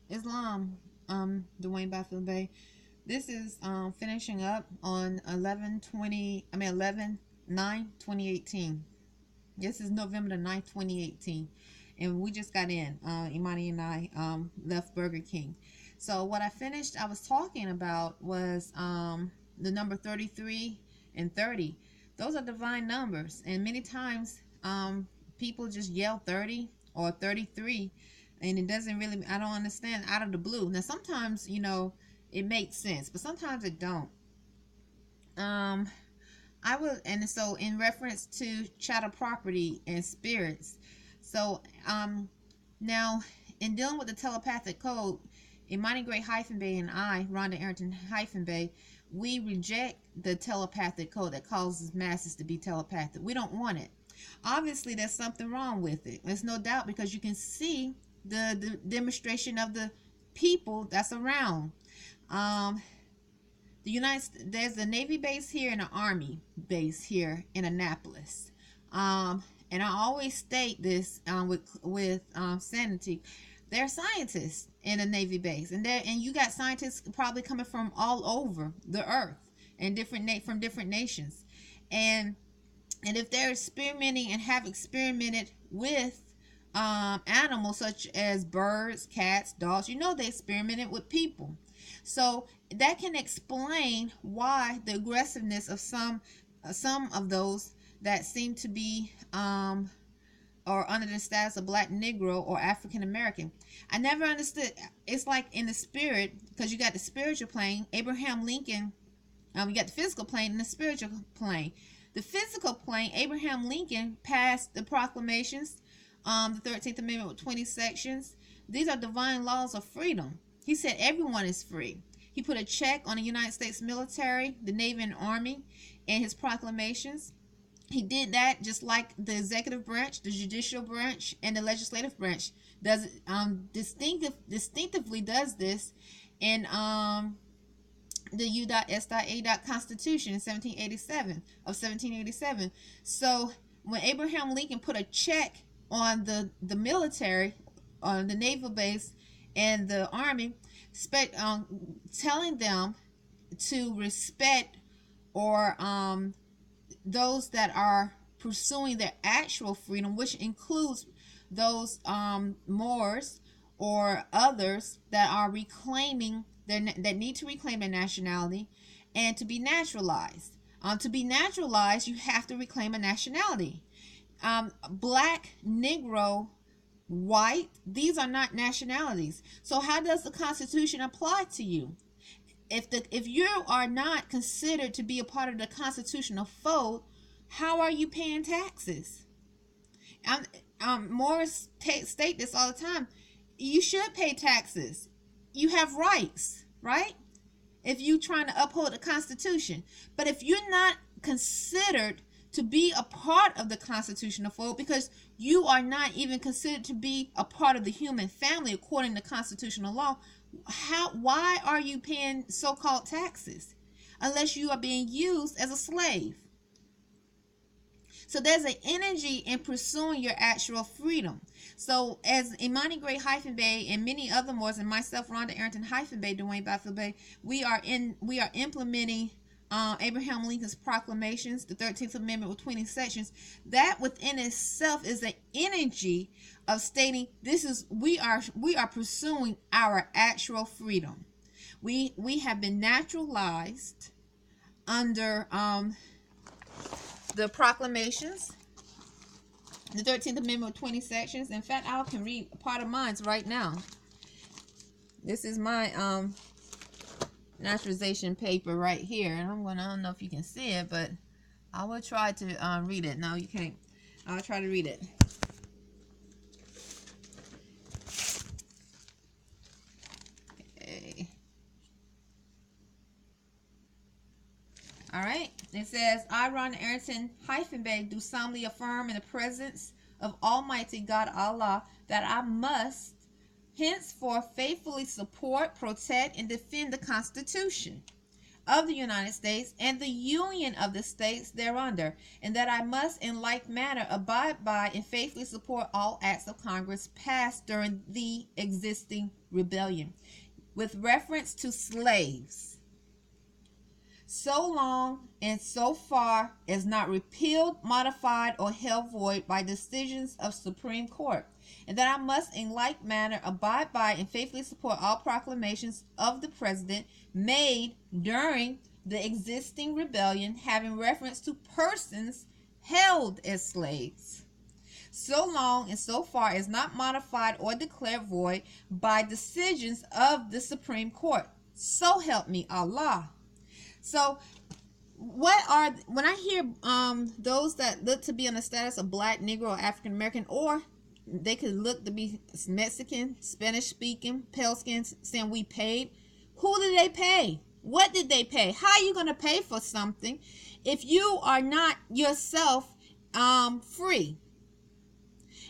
Islam, Dwayne Byfield Bay. This is finishing up on 11/9/2018. This is November the 9th, 2018. And we just got in. Imani and I left Burger King. So what I finished, I was talking about was the number 33 and 30. Those are divine numbers. And many times people just yell 30 or 33, and it doesn't really, I don't understand, out of the blue. Now sometimes, it makes sense, but sometimes it don't. um I would, and so in reference to chattel property and spirits. So now, in dealing with the telepathic code, Imani Gray Bay and I, Rhonda Arrington-Bey, we reject the telepathic code that causes masses to be telepathic. We don't want it. Obviously, there's something wrong with it. There's no doubt, because you can see the demonstration of the people that's around. There's a Navy base here and an Army base here in Annapolis. And I always state this with sanity. There are scientists in a Navy base, and you got scientists probably coming from all over the earth and from different nations, and if they're experimenting and have experimented with animals such as birds, cats, dogs, they experimented with people. So that can explain why the aggressiveness of some of those that seem to be or under the status of Black, Negro, or African American. I never understood. It's like in the spirit, because you got the spiritual plane, Abraham Lincoln. You got the physical plane and the spiritual plane. The physical plane, Abraham Lincoln passed the proclamations, the 13th Amendment with 20 sections. These are divine laws of freedom. He said everyone is free. He put a check on the United States military, the Navy, and Army, and his proclamations. He did that just like the executive branch, the judicial branch, and the legislative branch does distinctively does this in the U.S.A. Constitution in 1787. So when Abraham Lincoln put a check on the military, on the naval base and the Army, telling them to respect or those that are pursuing their actual freedom, which includes those Moors or others that are reclaiming that need to reclaim their nationality, and to be naturalized. To be naturalized, you have to reclaim a nationality. Black, Negro, white, these are not nationalities. So how does the Constitution apply to you? If you are not considered to be a part of the constitutional fold, how are you paying taxes? Morris state this all the time. You should pay taxes. You have rights, right? If you're trying to uphold the Constitution. But if you're not considered to be a part of the constitutional fold, because you are not even considered to be a part of the human family according to constitutional law, why are you paying so-called taxes unless you are being used as a slave? So there's an energy in pursuing your actual freedom. So as Imani Gray Bay and many other more, and myself, Rhonda Arrington-Bey, Dwayne Byfield Bay, we are implementing Abraham Lincoln's proclamations, the 13th Amendment with 20 sections. That within itself is an energy of stating we are pursuing our actual freedom. We have been naturalized under the proclamations, the 13th Amendment with 20 sections. In fact, I can read part of mine right now. This is my naturalization paper right here, and I don't know if you can see it, but I will try to read it. No, you can't. I'll try to read it. Okay. All right. It says, I, Ron Arrington-Bey, do solemnly affirm in the presence of Almighty God Allah that I must henceforth faithfully support, protect, and defend the Constitution. of the United States and the Union of the States thereunder, and that I must in like manner abide by and faithfully support all acts of Congress passed during the existing rebellion. With reference to slaves, so long and so far as not repealed, modified, or held void by decisions of Supreme Court, and that I must in like manner abide by and faithfully support all proclamations of the President made during the existing rebellion having reference to persons held as slaves, so long and so far as not modified or declared void by decisions of the Supreme Court. So help me Allah. So when I hear those that look to be in the status of black, Negro, or African American, or they could look to be Mexican, Spanish speaking, pale skin, saying we paid, who did they pay? What did they pay? How are you going to pay for something if you are not yourself free?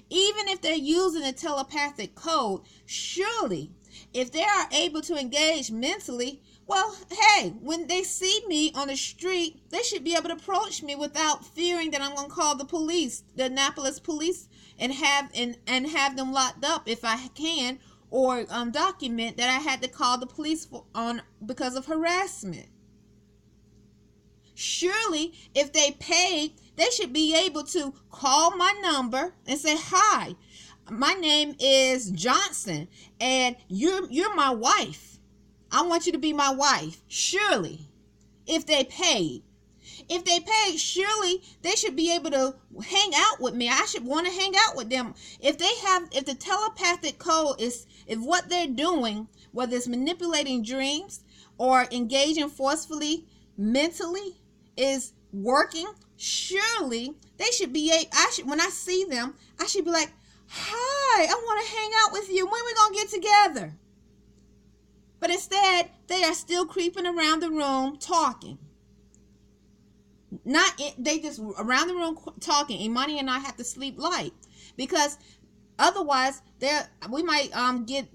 Even if they're using a telepathic code, surely if they are able to engage mentally, well, hey, when they see me on the street, they should be able to approach me without fearing that I'm going to call the police, the Annapolis police, and have them locked up if I can, or document that I had to call the police because of harassment. Surely, if they paid, they should be able to call my number and say, "Hi, my name is Johnson, and you're my wife. I want you to be my wife." Surely, if they paid. If they paid, surely they should be able to hang out with me. I should want to hang out with them. If the telepathic code if what they're doing, whether it's manipulating dreams or engaging forcefully mentally, is working, surely they should be when I see them, I should be like, "Hi, I want to hang out with you. When we going to get together?" But instead, they are still creeping around the room talking. They just around the room talking. Imani and I have to sleep light, because otherwise we might get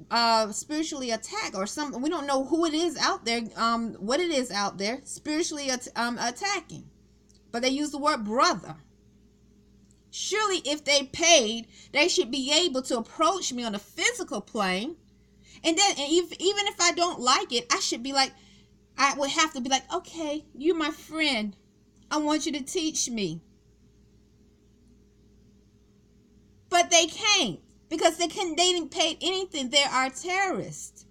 spiritually attacked or something. We don't know who it is out there, what it is out there spiritually attacking. But they use the word brother. Surely if they paid, they should be able to approach me on a physical plane. And then even if I don't like it, I would have to be like, "Okay, you're my friend. I want you to teach me." But they can't, because they didn't pay anything. They are terrorists.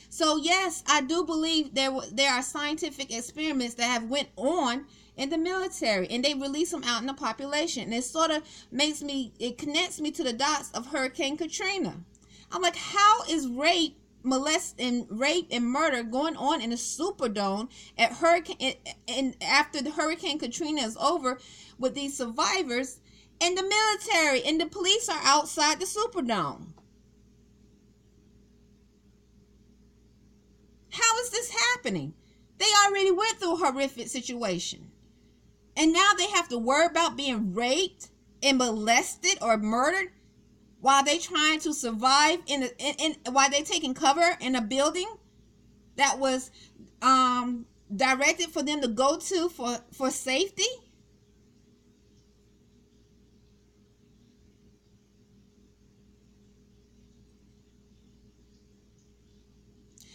So yes, I do believe there are scientific experiments that have went on in the military, and they release them out in the population. And it sort of connects me to the dots of Hurricane Katrina. I'm like, how is rape and murder going on in a Superdome at after the Hurricane Katrina is over, with these survivors, and the military and the police are outside the Superdome? How is this happening? They already went through a horrific situation, and now they have to worry about being raped and molested or murdered while they trying to survive while they taking cover in a building that was directed for them to go to for safety.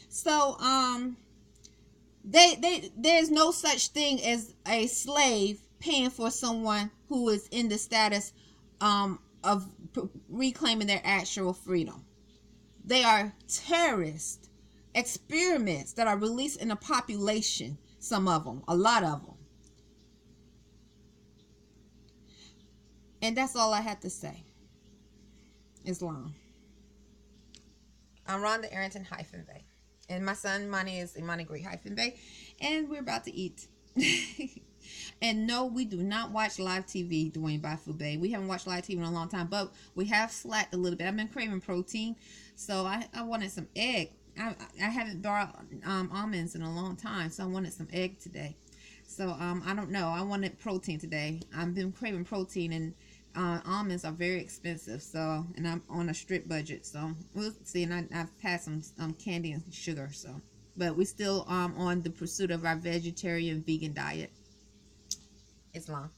So there's no such thing as a slave paying for someone who is in the status of reclaiming their actual freedom. They are terrorist experiments that are released in the population. Some of them, a lot of them. And that's all I had to say. Islam. I'm Rhonda Arrington-Bey. And my son, Imani, is Imani Great-Bey. And we're about to eat. And no, we do not watch live TV, Dwayne Bafu Bey. We haven't watched live TV in a long time, but we have slacked a little bit. I've been craving protein, so I wanted some egg. I haven't bought almonds in a long time, so I wanted some egg today. So I don't know. I wanted protein today. I've been craving protein, and almonds are very expensive. So, and I'm on a strict budget, so we'll see. And I've had some candy and sugar, so but we still on the pursuit of our vegetarian vegan diet. Islam.